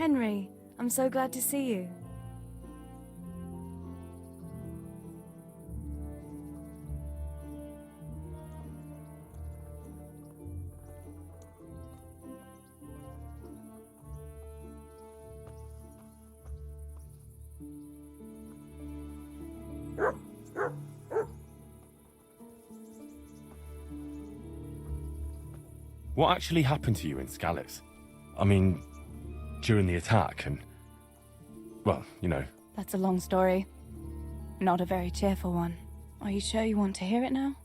Henry, I'm so glad to see you. What actually happened to you in 𝕬𝖃? I mean, during the attack and... well, you know. That's a long story. Not a very cheerful one. Are you sure you want to hear it now?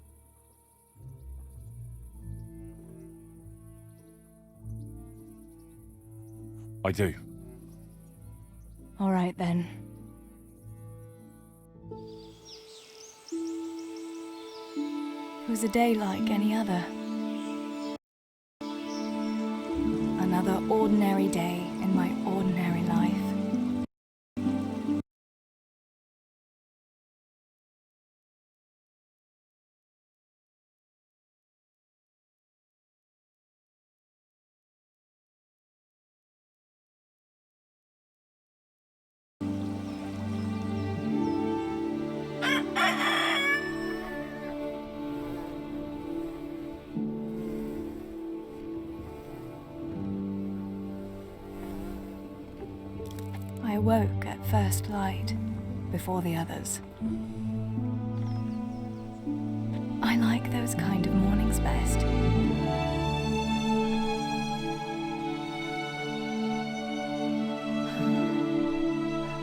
I do. All right then. It was a day like any other. Another ordinary day in my ordinary life. I awoke at first light, before the others. I like those kind of mornings best.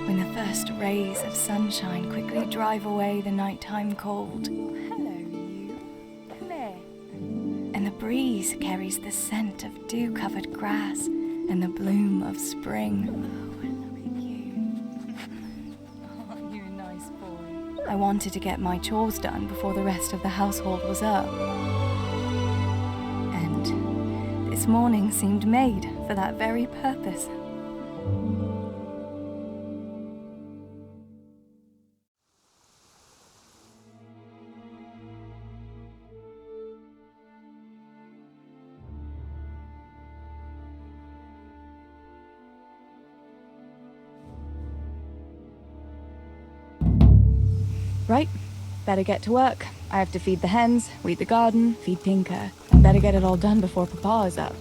When the first rays of sunshine quickly drive away the nighttime cold. Hello, you. Come here. And the breeze carries the scent of dew-covered grass and the bloom of spring. I wanted to get my chores done before the rest of the household was up. And this morning seemed made for that very purpose. Right, better get to work. I have to feed the hens, weed the garden, feed Tinker, and better get it all done before Papa is up.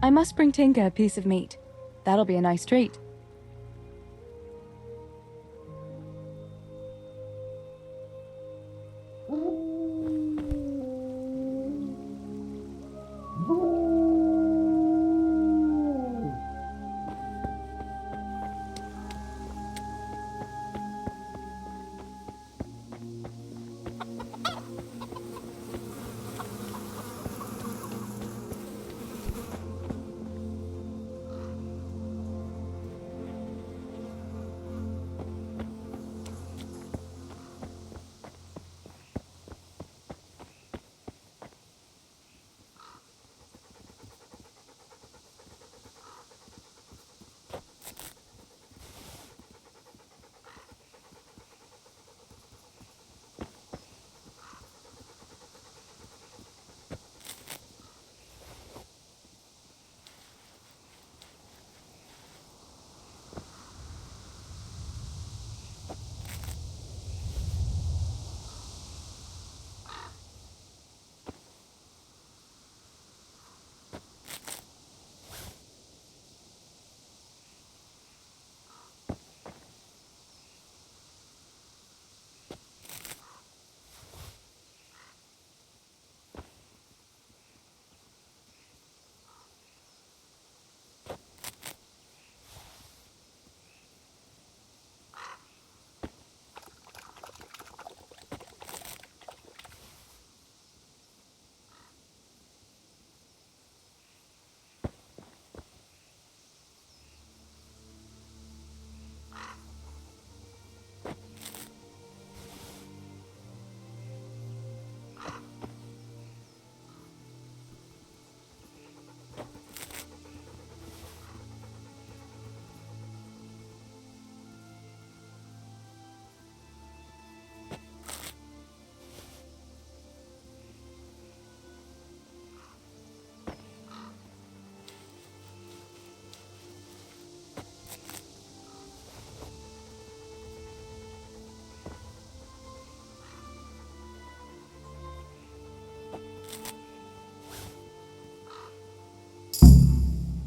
I must bring Tinker a piece of meat. That'll be a nice treat.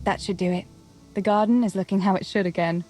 That should do it. The garden is looking how it should again.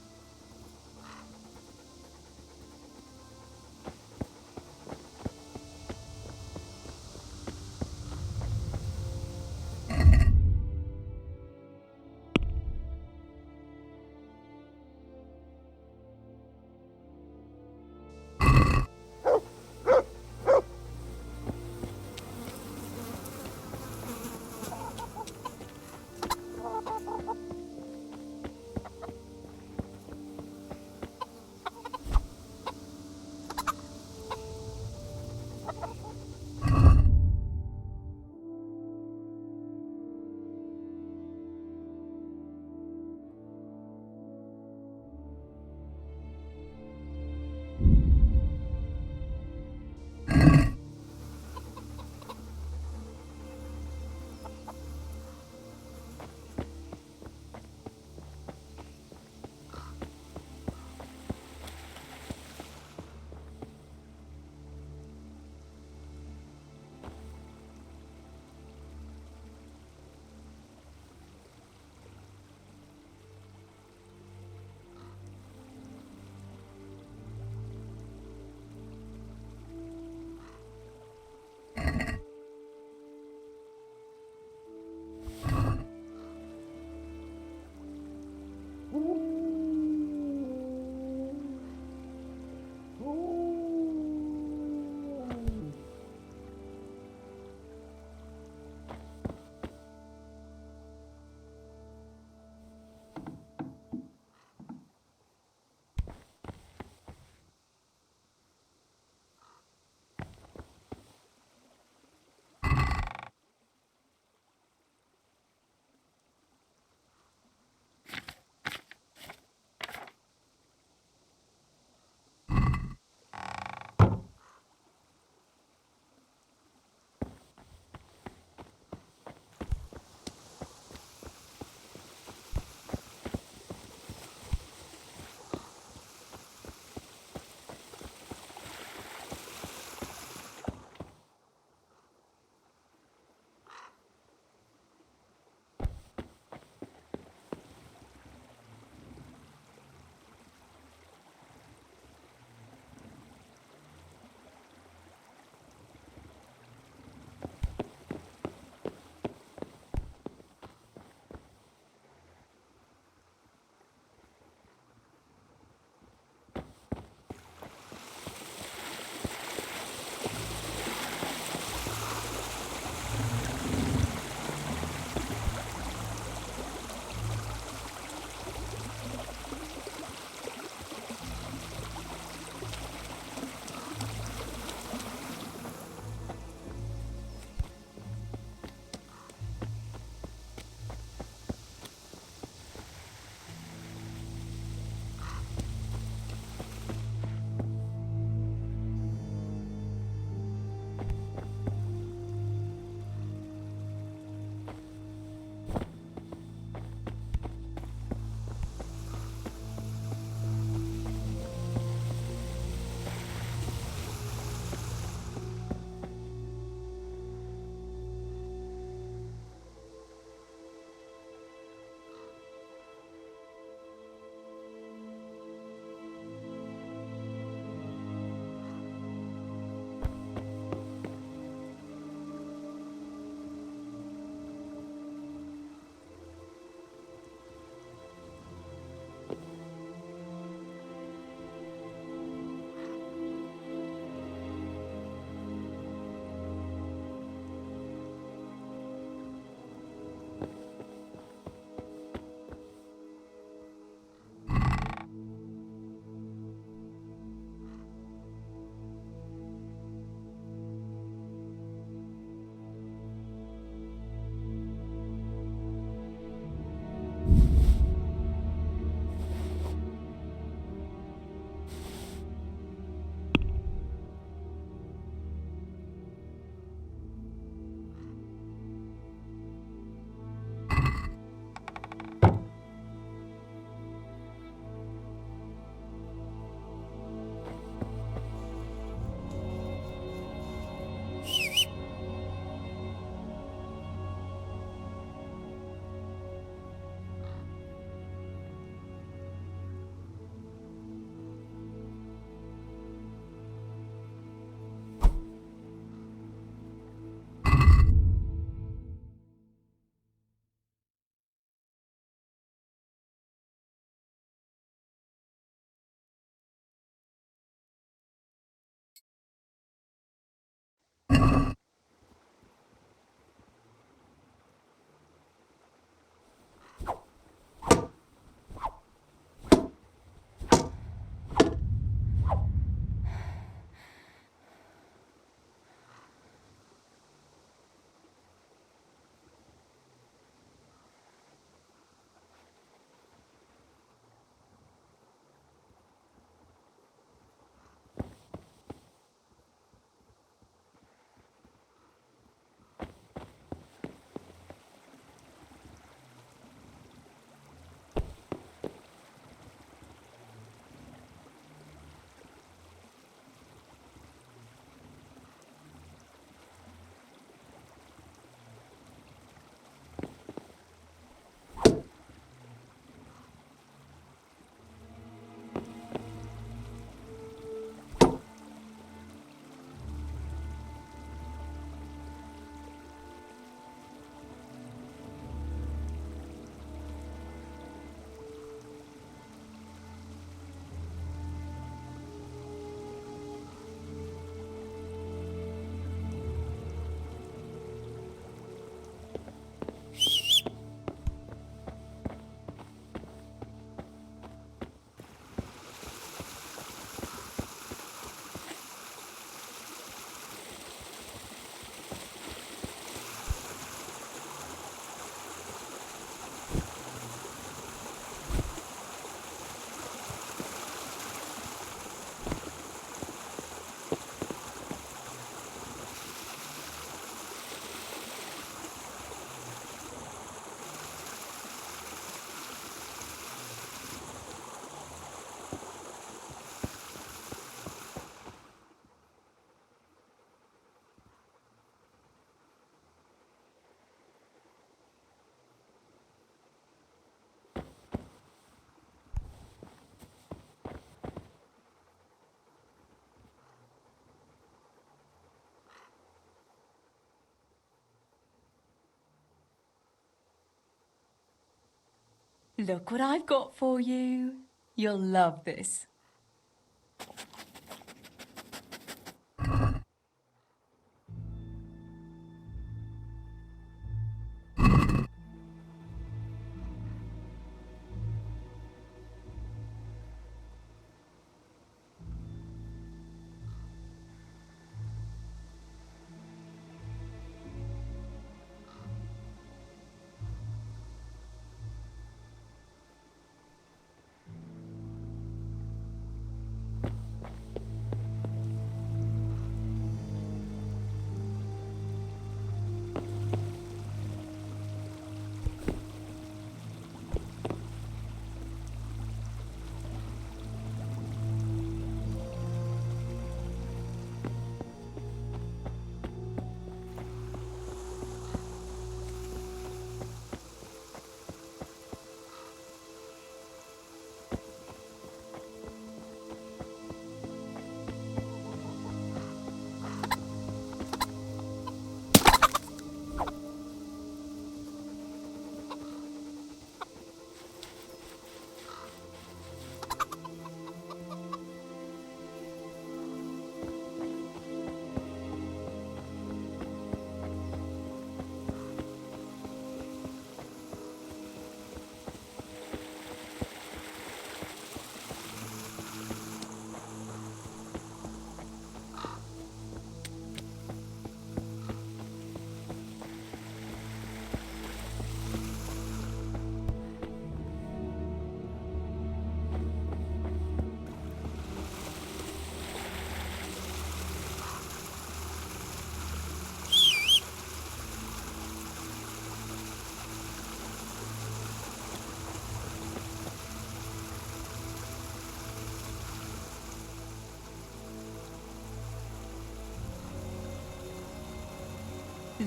Look what I've got for you. You'll love this.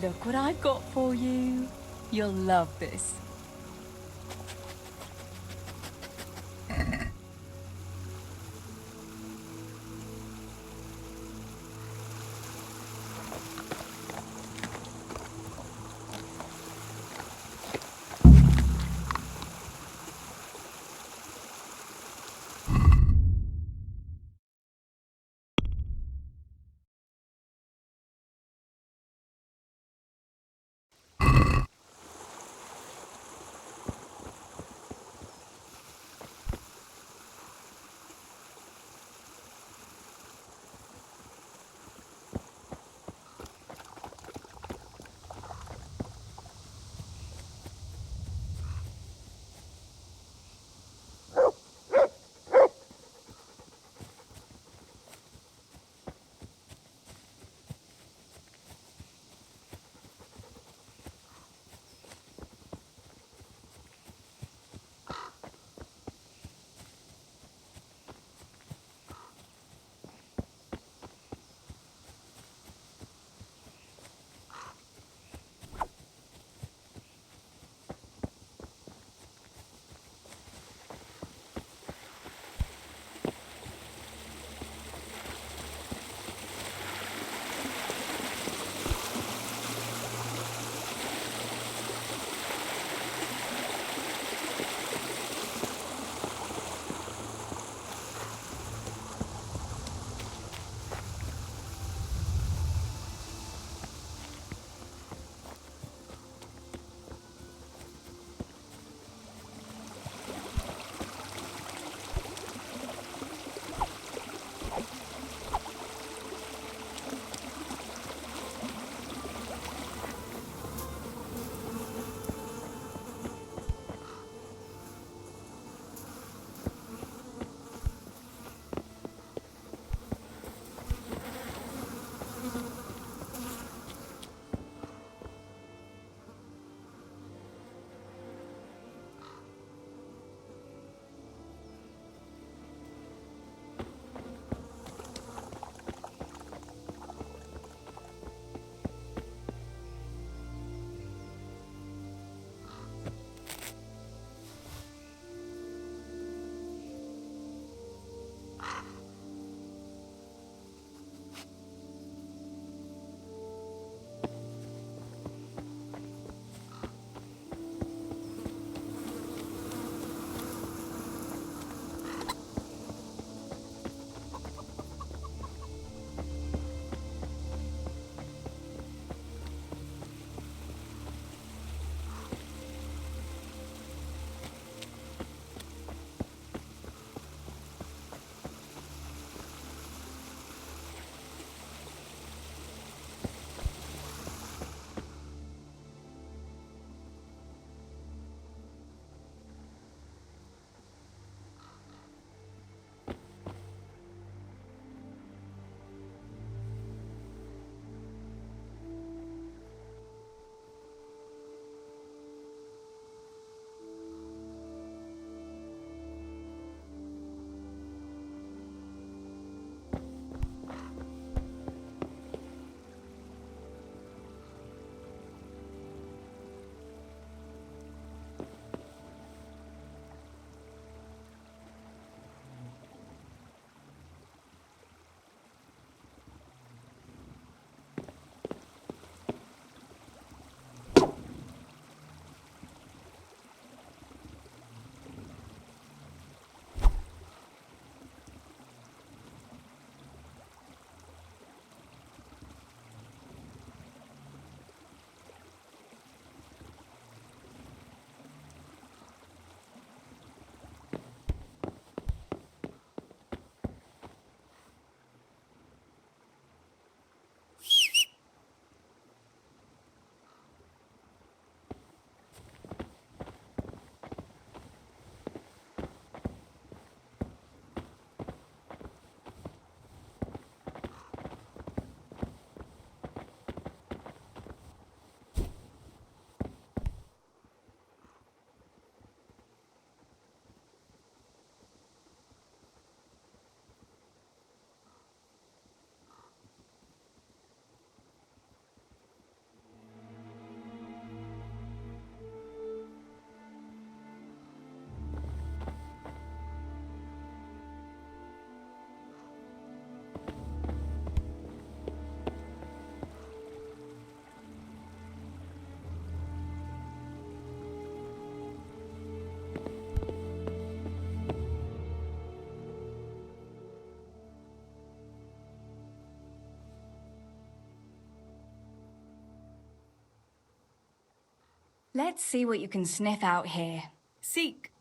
Look what I've got for you. You'll love this. Let's see what you can sniff out here. Seek.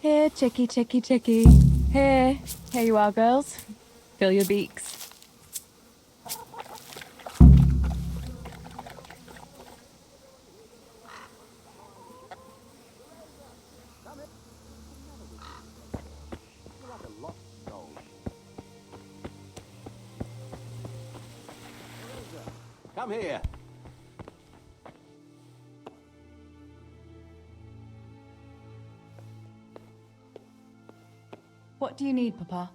Here, chickie, chickie, chickie. Here. Here you are, girls. Fill your beaks. Come here. What do you need, Papa?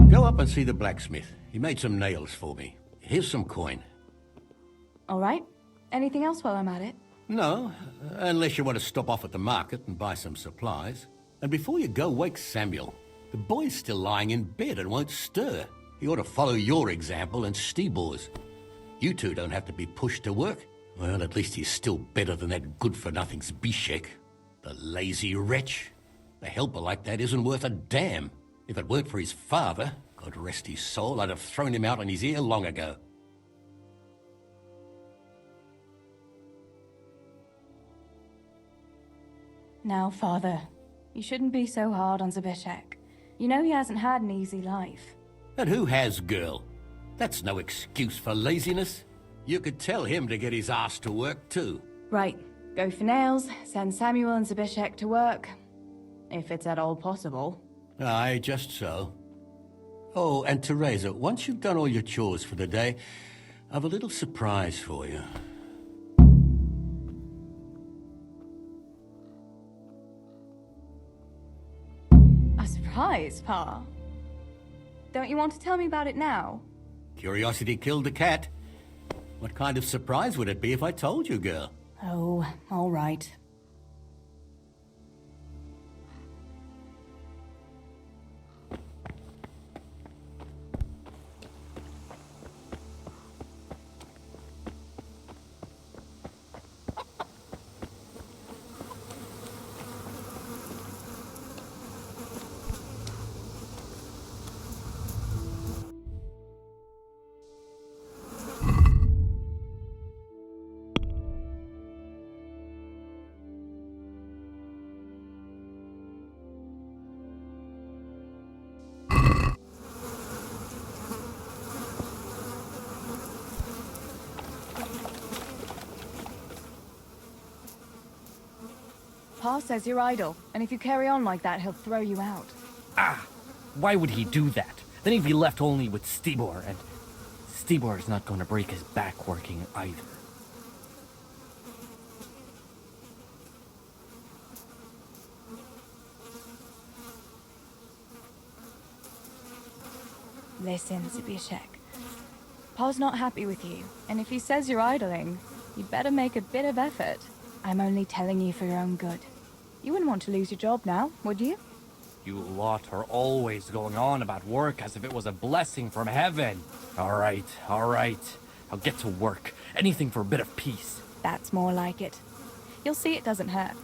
Go up and see the blacksmith. He made some nails for me. Here's some coin. All right. Anything else while I'm at it? No, unless you want to stop off at the market and buy some supplies. And before you go, wake Samuel. The boy's still lying in bed and won't stir. He ought to follow your example and 𝕬𝖆's. You two don't have to be pushed to work. Well, at least he's still better than that good-for-nothing Zbyszek. The lazy wretch. A helper like that isn't worth a damn. If it weren't for his father, God rest his soul, I'd have thrown him out on his ear long ago. Now, Father, you shouldn't be so hard on Zbyszek. You know he hasn't had an easy life. And who has, girl? That's no excuse for laziness. You could tell him to get his ass to work, too. Right, go for nails, send Samuel and Zbyszek to work. If it's at all possible. Aye, just so. Oh, and Teresa, once you've done all your chores for the day, I've a little surprise for you. A surprise, Pa? Don't you want to tell me about it now? Curiosity killed the cat. What kind of surprise would it be if I told you, girl? Oh, all right. Pa says you're idle, and if you carry on like that, he'll throw you out. Ah! Why would he do that? Then he'd be left only with 𝕬𝖆, and 𝕬𝖆's not going to break his back working either. Listen, Zbyszek. Pa's not happy with you, and if he says you're idling, you'd better make a bit of effort. I'm only telling you for your own good. You wouldn't want to lose your job now, would you? You lot are always going on about work as if it was a blessing from heaven. All right. I'll get to work. Anything for a bit of peace. That's more like it. You'll see it doesn't hurt.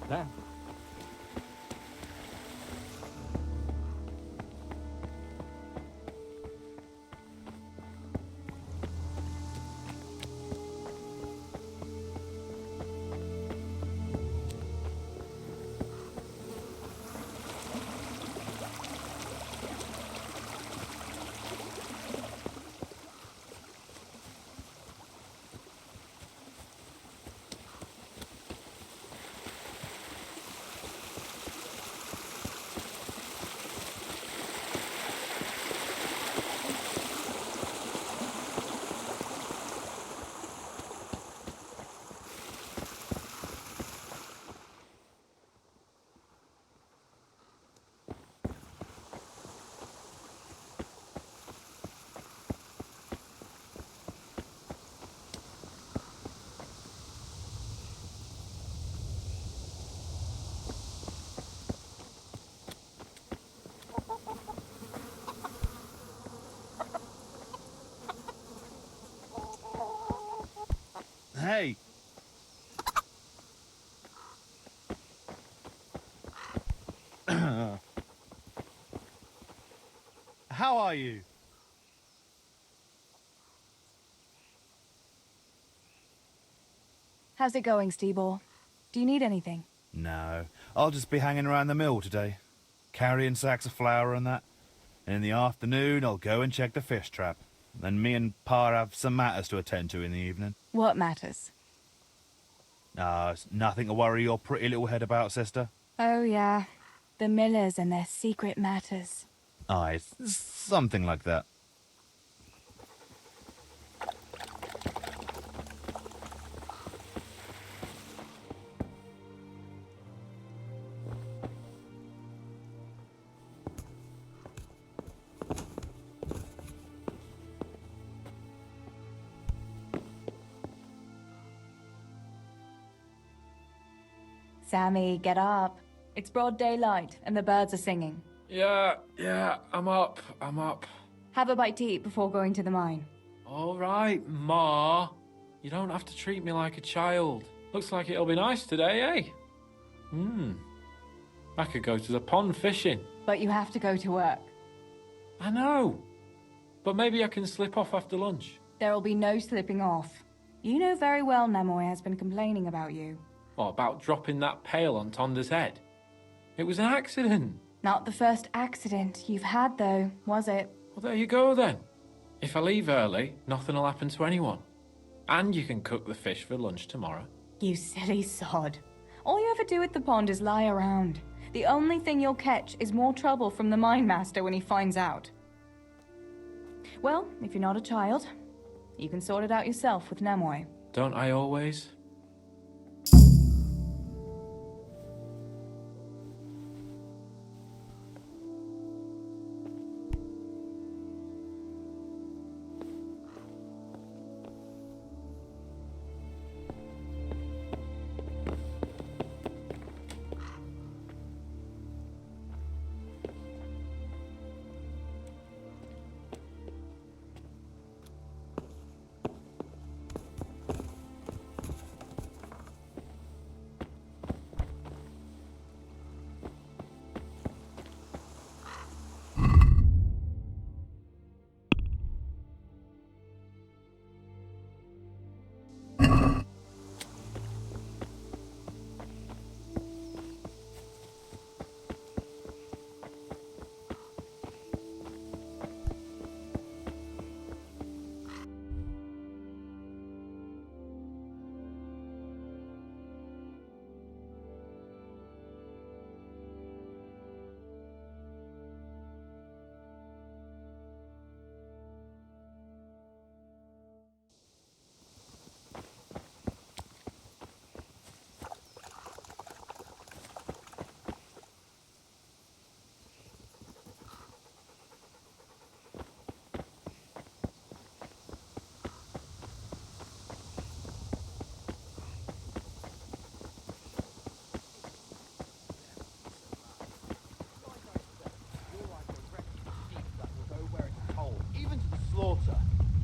Damn. Hey! How are you? How's it going, 𝕬𝖆? Do you need anything? No, I'll just be hanging around the mill today, carrying sacks of flour and that. And in the afternoon, I'll go and check the fish trap. Then me and Pa have some matters to attend to in the evening. What matters? It's nothing to worry your pretty little head about, sister. Oh, yeah. The millers and their secret matters. Aye, something like that. Sammy, get up. It's broad daylight and the birds are singing. Yeah, I'm up. Have a bite to eat before going to the mine. All right, Ma. You don't have to treat me like a child. Looks like it'll be nice today, eh? I could go to the pond fishing. But you have to go to work. I know. But maybe I can slip off after lunch. There'll be no slipping off. You know very well Nemoy has been complaining about you. What about dropping that pail on Tonda's head? It was an accident. Not the first accident you've had, though, was it? Well, there you go then. If I leave early, nothing will happen to anyone. And you can cook the fish for lunch tomorrow. You silly sod. All you ever do at the pond is lie around. The only thing you'll catch is more trouble from the mine master when he finds out. Well, if you're not a child, you can sort it out yourself with Nemoy. Don't I always?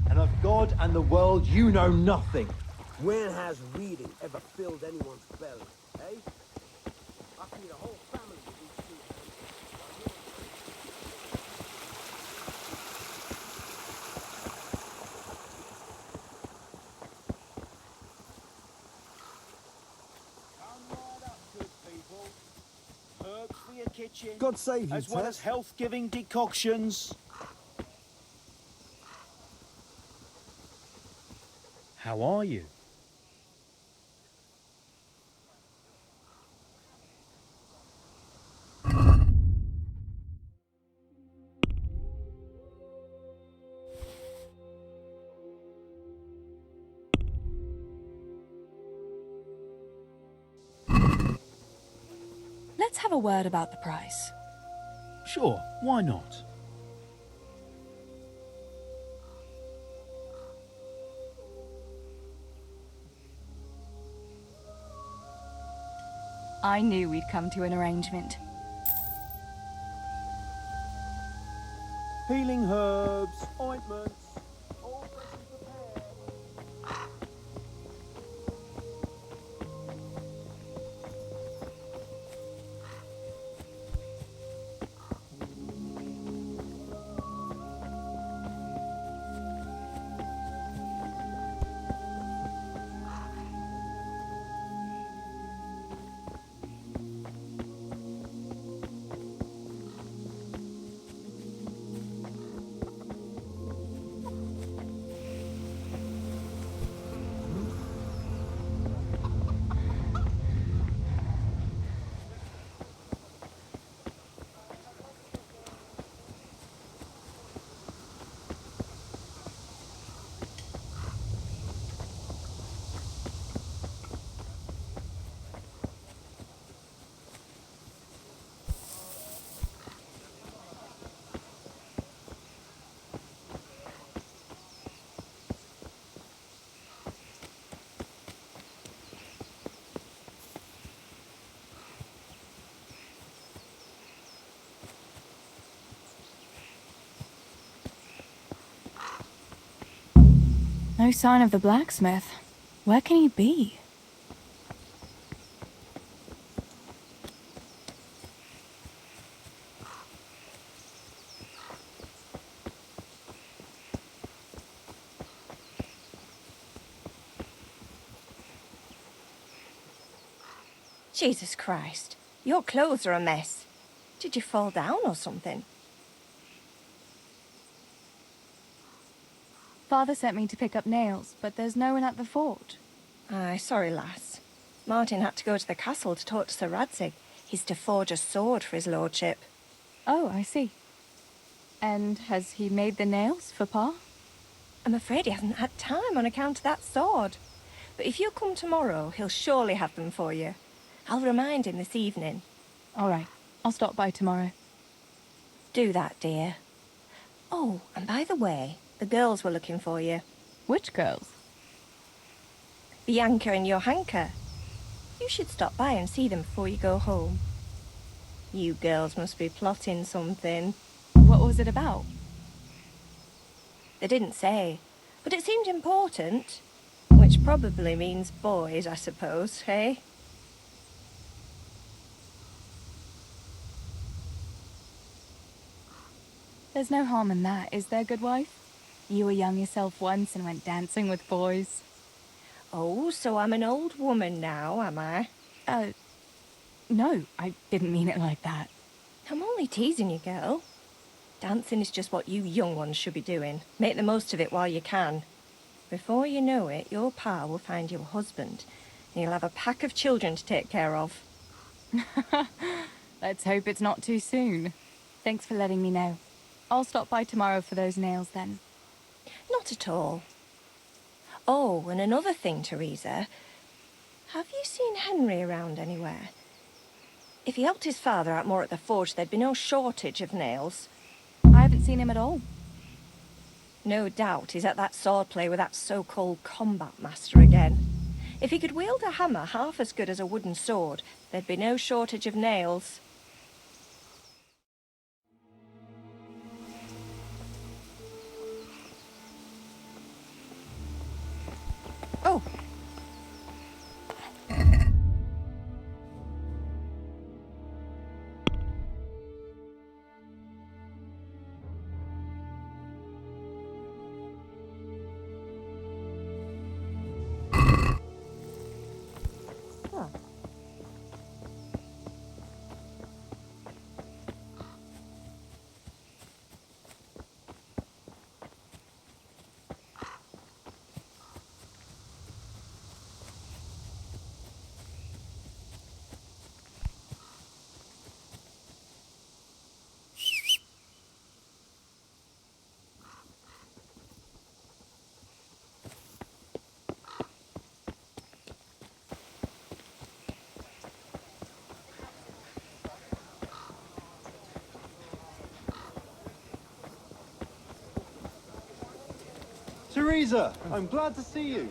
And of God and the world, you know nothing. When has reading ever filled anyone's belly, eh? I feed a whole family with these two. Come right up, good people. Herbs for your kitchen. God save you, as well Tess. as health-giving decoctions. How are you? Let's have a word about the price. Sure, why not? I knew we'd come to an arrangement. Healing herbs, ointments, all freshly prepared. No sign of the blacksmith. Where can he be? Jesus Christ, your clothes are a mess. Did you fall down or something? Father sent me to pick up nails, but there's no one at the fort. Aye, sorry, lass. Martin had to go to the castle to talk to Sir Radzig. He's to forge a sword for his lordship. Oh, I see. And has he made the nails for Pa? I'm afraid he hasn't had time on account of that sword. But if you come tomorrow, he'll surely have them for you. I'll remind him this evening. All right, I'll stop by tomorrow. Do that, dear. Oh, and by the way, the girls were looking for you. Which girls? Bianca and Johanka. You should stop by and see them before you go home. You girls must be plotting something. What was it about? They didn't say, but it seemed important. Which probably means boys, I suppose, hey? There's no harm in that, is there, good wife? You were young yourself once and went dancing with boys. Oh, so I'm an old woman now, am I? No, I didn't mean it like that. I'm only teasing you, girl. Dancing is just what you young ones should be doing. Make the most of it while you can. Before you know it, your pa will find you a husband, and you'll have a pack of children to take care of. Let's hope it's not too soon. Thanks for letting me know. I'll stop by tomorrow for those nails then. Not at all. Oh, and another thing, Teresa. Have you seen Henry around anywhere? If he helped his father out more at the forge, there'd be no shortage of nails. I haven't seen him at all. No doubt he's at that swordplay with that so-called combat master again. If he could wield a hammer half as good as a wooden sword, there'd be no shortage of nails. Oh! Teresa, I'm glad to see you.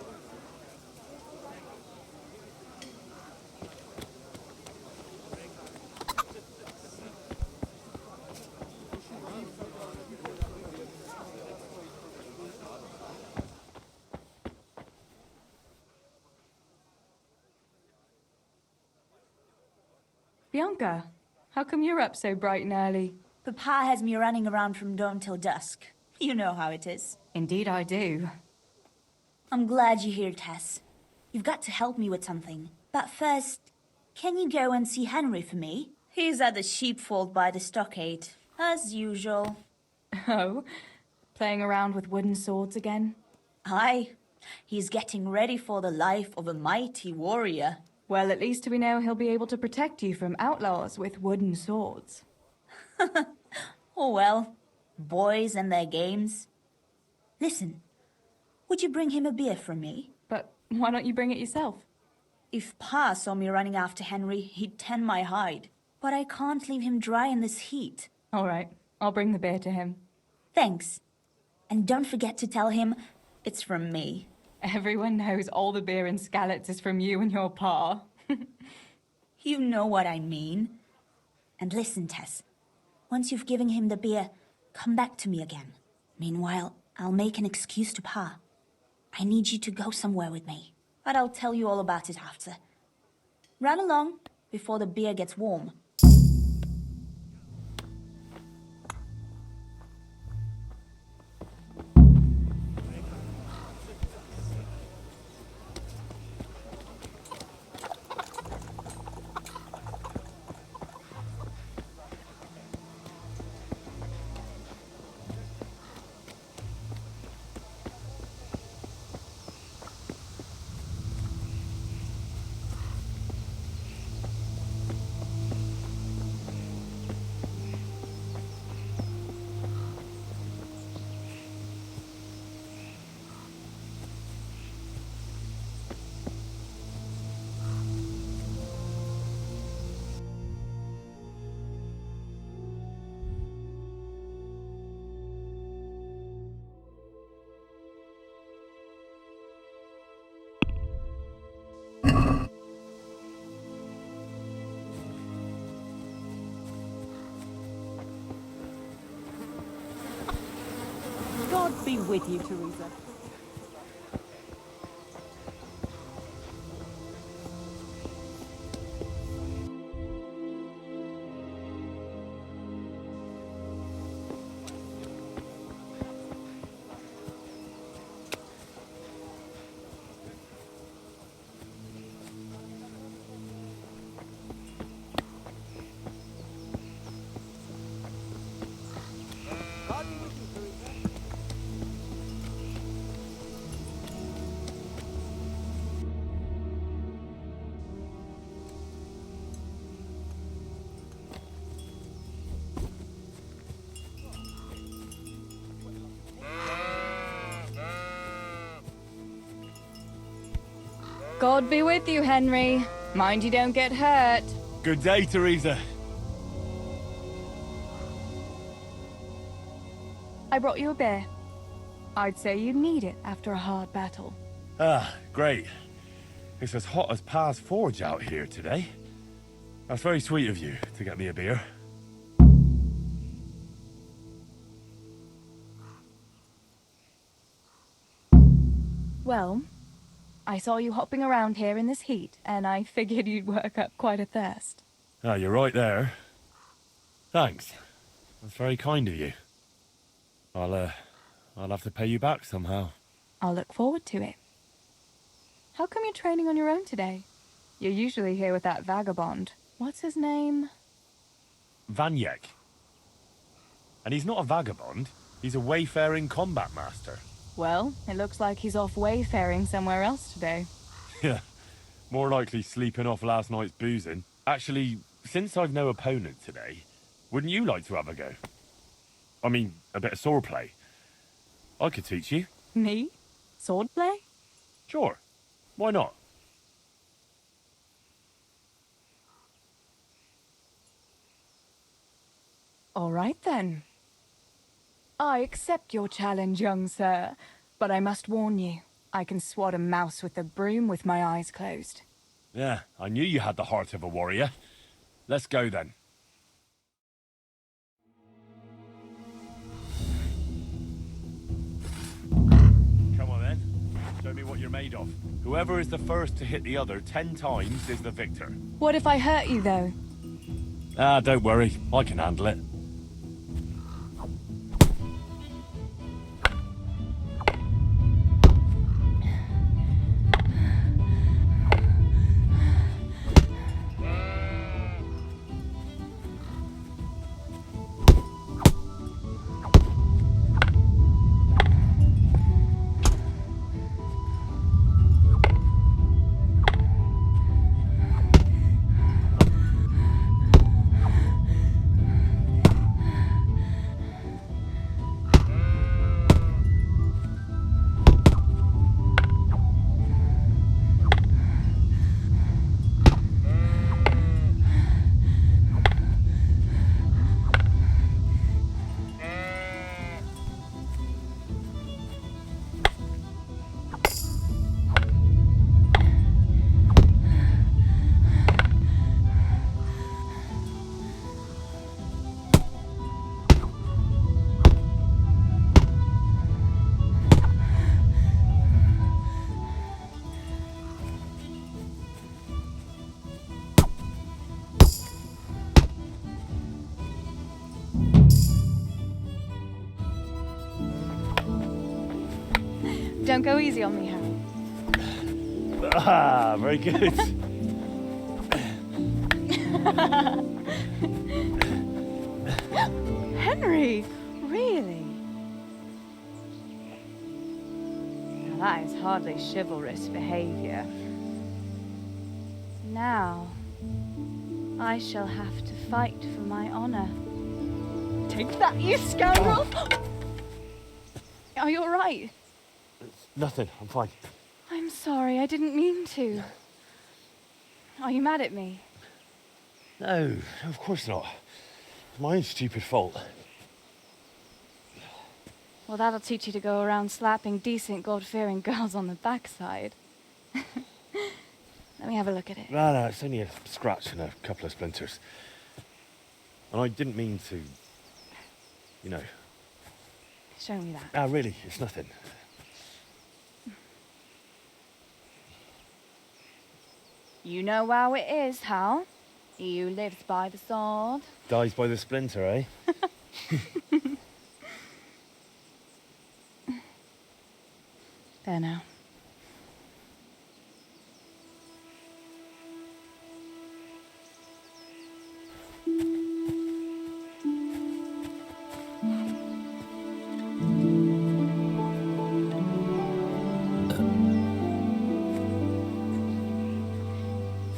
Bianca, how come you're up so bright and early? Papa has me running around from dawn till dusk. You know how it is. Indeed I do. I'm glad you're here, Tess. You've got to help me with something. But first, can you go and see Henry for me? He's at the sheepfold by the stockade, as usual. Oh? Playing around with wooden swords again? Aye. He's getting ready for the life of a mighty warrior. Well, at least we know he'll be able to protect you from outlaws with wooden swords. Oh well, boys and their games. Listen, would you bring him a beer from me? But why don't you bring it yourself? If Pa saw me running after Henry, he'd tan my hide. But I can't leave him dry in this heat. All right, I'll bring the beer to him. Thanks. And don't forget to tell him it's from me. Everyone knows all the beer in Skalitz is from you and your pa. You know what I mean. And listen, Tess. Once you've given him the beer, come back to me again. Meanwhile, I'll make an excuse to Pa. I need you to go somewhere with me, but I'll tell you all about it after. Run along before the beer gets warm. God be with you, Teresa. God be with you, Henry. Mind you don't get hurt. Good day, Teresa. I brought you a beer. I'd say you'd need it after a hard battle. Ah, great. It's as hot as Pa's Forge out here today. That's very sweet of you to get me a beer. Well, I saw you hopping around here in this heat, and I figured you'd work up quite a thirst. Ah, you're right there. Thanks. That's very kind of you. I'll have to pay you back somehow. I'll look forward to it. How come you're training on your own today? You're usually here with that vagabond. What's his name? 𝖕𝖆𝖆. And he's not a vagabond. He's a wayfaring combat master. Well, it looks like he's off wayfaring somewhere else today. Yeah, more likely sleeping off last night's boozing. Actually, since I've no opponent today, wouldn't you like to have a go? I mean, a bit of swordplay. I could teach you. Me? Swordplay? Sure. Why not? All right then. I accept your challenge, young sir, but I must warn you, I can swat a mouse with a broom with my eyes closed. Yeah, I knew you had the heart of a warrior. Let's go then. Come on then. Show me what you're made of. Whoever is the first to hit the other 10 times is the victor. What if I hurt you, though? Ah, don't worry. I can handle it. Don't go easy on me, Hal. Ah, very good. Henry! Really? Now that is hardly chivalrous behavior. Now, I shall have to fight for my honor. Take that, you scoundrel! Are you alright? Nothing, I'm fine. I'm sorry, I didn't mean to. Are you mad at me? No, of course not. It's my own stupid fault. Well, that'll teach you to go around slapping decent, God-fearing girls on the backside. Let me have a look at it. No, it's only a scratch and a couple of splinters. And I didn't mean to, you know. Show me that. Ah, really, it's nothing. You know how it is, Hal. He who lives by the sword Dies by the splinter, eh? There now.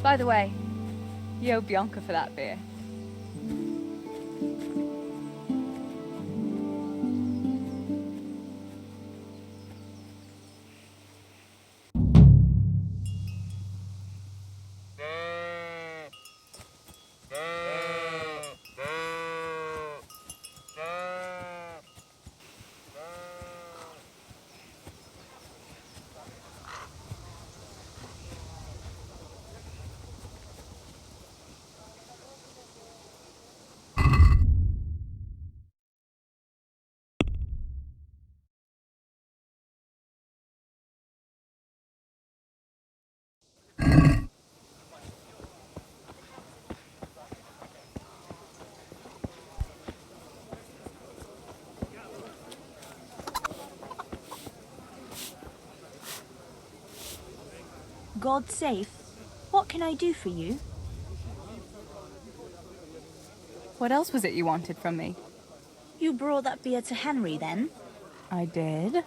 By the way, you owe Bianca for that beer. God safe. What can I do for you? What else was it you wanted from me? You brought that beer to Henry, then? I did.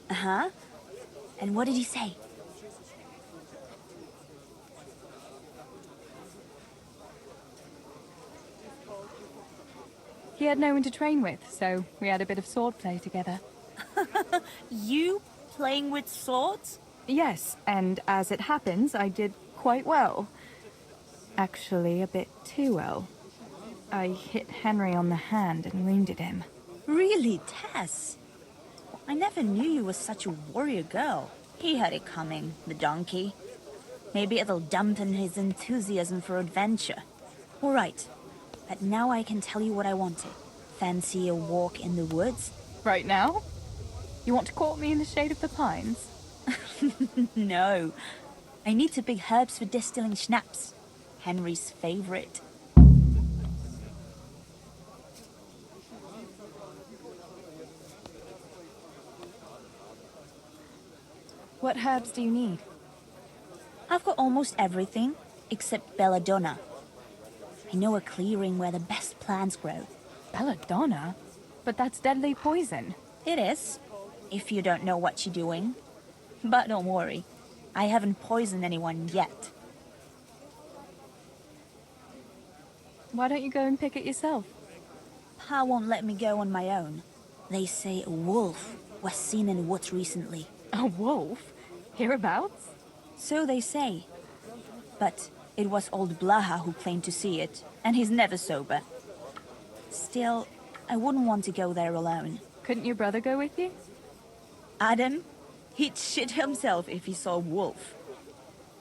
Uh-huh. And what did he say? He had no one to train with, so we had a bit of swordplay together. You playing with swords? Yes, and as it happens, I did quite well. Actually, a bit too well. I hit Henry on the hand and wounded him. Really, Tess? I never knew you were such a warrior girl. He had it coming, the donkey. Maybe it'll dampen his enthusiasm for adventure. All right, but now I can tell you what I wanted. Fancy a walk in the woods? Right now? You want to court me in the shade of the pines? No. I need to pick herbs for distilling schnapps. Henry's favorite. What herbs do you need? I've got almost everything, except belladonna. I know a clearing where the best plants grow. Belladonna? But that's deadly poison. It is, if you don't know what you're doing. But don't worry, I haven't poisoned anyone yet. Why don't you go and pick it yourself? Pa won't let me go on my own. They say a wolf was seen in the woods recently. A wolf? Hereabouts? So they say. But it was old Blaha who claimed to see it, and he's never sober. Still, I wouldn't want to go there alone. Couldn't your brother go with you? Adam? He'd shit himself if he saw a wolf.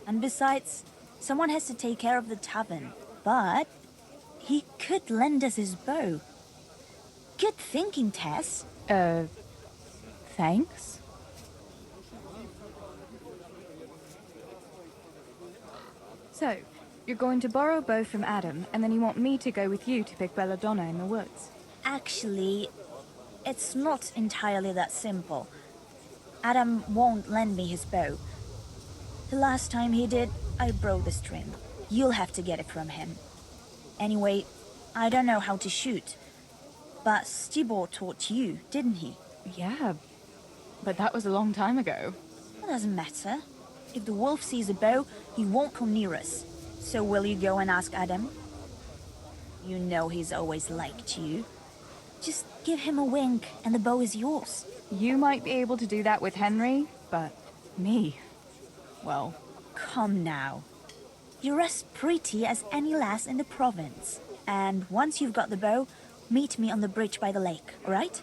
And besides, someone has to take care of the tavern. But he could lend us his bow. Good thinking, Tess. Thanks? So, you're going to borrow a bow from Adam, and then you want me to go with you to pick belladonna in the woods? Actually, it's not entirely that simple. Adam won't lend me his bow. The last time he did, I broke the string. You'll have to get it from him. Anyway, I don't know how to shoot. But Stibor taught you, didn't he? Yeah, but that was a long time ago. It doesn't matter. If the wolf sees a bow, he won't come near us. So will you go and ask Adam? You know he's always liked you. Just give him a wink and the bow is yours. You might be able to do that with Henry, but me, well... Come now. You're as pretty as any lass in the province. And once you've got the bow, meet me on the bridge by the lake, alright?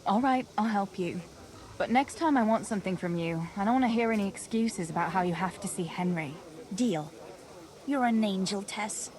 Alright, I'll help you. But next time I want something from you, I don't want to hear any excuses about how you have to see Henry. Deal. You're an angel, Tess.